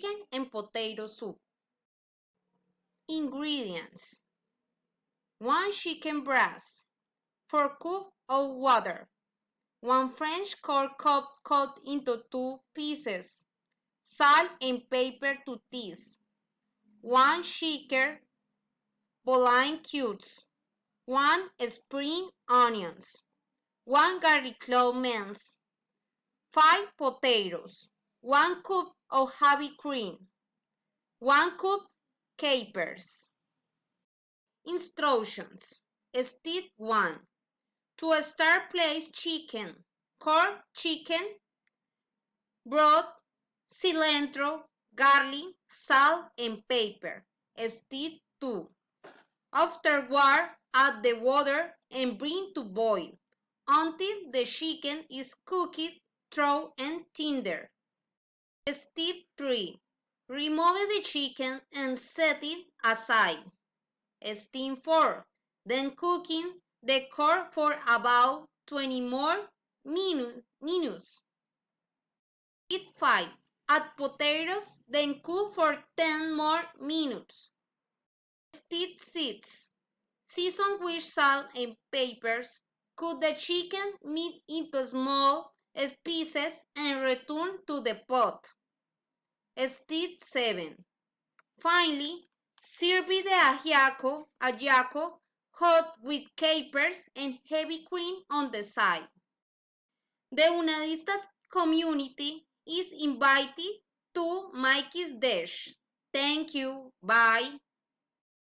chicken and potato soup. Ingredients: 1 chicken breast, 4 cups of water, 1 French corn cup cut into 2 pieces, salt and pepper to taste, 1 shaker bouillon cubes, 1 spring onions, 1 garlic clove minced, 5 potatoes, 1 cup of heavy cream, 1 cup capers. Instructions. Step 1. To start, place chicken, cold chicken, broth, cilantro, garlic, salt, and pepper. Step 2. Afterward, add the water and bring to boil until the chicken is cooked through and tender. Step 3. Remove the chicken and set it aside. Step 4. Then cooking the core for about 20 more minutes. Step 5. Add potatoes, then cook for 10 more minutes. Step 6. Season with salt and peppers. Cut the chicken meat into small pieces and return to the pot. Step 7. Finally, serve the ajiaco hot with capers and heavy cream on the side. The Unadistas community is invited to Mikey's dish. Thank you. Bye.